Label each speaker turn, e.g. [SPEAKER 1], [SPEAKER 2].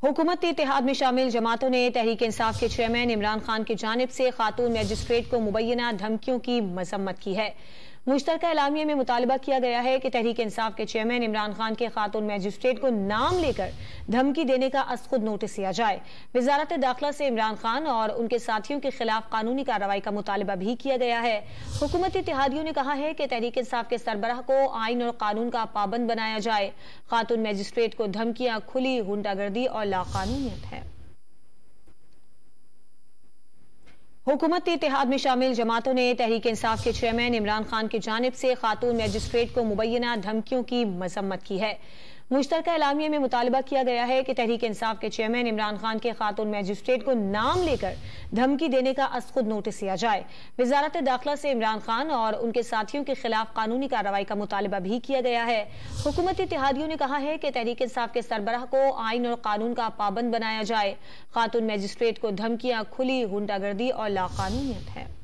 [SPEAKER 1] हुकूमती इत्तेहाद में शामिल जमातों ने तहरीक इंसाफ के चेयरमैन इमरान खान की जानिब से खातून मैजिस्ट्रेट को मुबैना धमकियों की मजम्मत की है। मुश्तरका एलामिया में मुतालबा किया गया है कि तहरीक इंसाफ के चेयरमैन इमरान खान के खातून मैजिस्ट्रेट को नाम लेकर धमकी देने का खुद नोटिस दिया जाए। वजारत दाखिला से इमरान खान और उनके साथियों के खिलाफ कानूनी कार्रवाई का मुतालबा भी किया गया है। हुकूमती इत्तेहादियों ने कहा है कि तहरीक इंसाफ के सरबराह को आइन और कानून का पाबंद बनाया जाए। खातून मैजिस्ट्रेट को धमकियां खुली गुंडागर्दी और लाकानूनियत है। हुकूमती इत्तेहाद में शामिल जमातों ने तहरीक इंसाफ के चेयरमैन इमरान खान की जानिब से खातून मैजिस्ट्रेट को मुबैना धमकियों की मजम्मत की है। मुश्तरका एलामिया में मुतालबा किया गया है कि तहरीक इंसाफ के चेयरमैन इमरान खान के खातून मैजिस्ट्रेट को नाम लेकर धमकी देने का खुद नोटिस दिया जाए। वजारत दाखिला से इमरान खान और उनके साथियों के खिलाफ कानूनी कार्रवाई का मुतालबा भी किया गया है। हुकूमती इत्तेहादियों ने कहा है कि तहरीक इंसाफ के सरबराह को आइन और कानून का पाबंद बनाया जाए। खातून मैजिस्ट्रेट को धमकियां खुली गुंडागर्दी और लाकानूनियत है।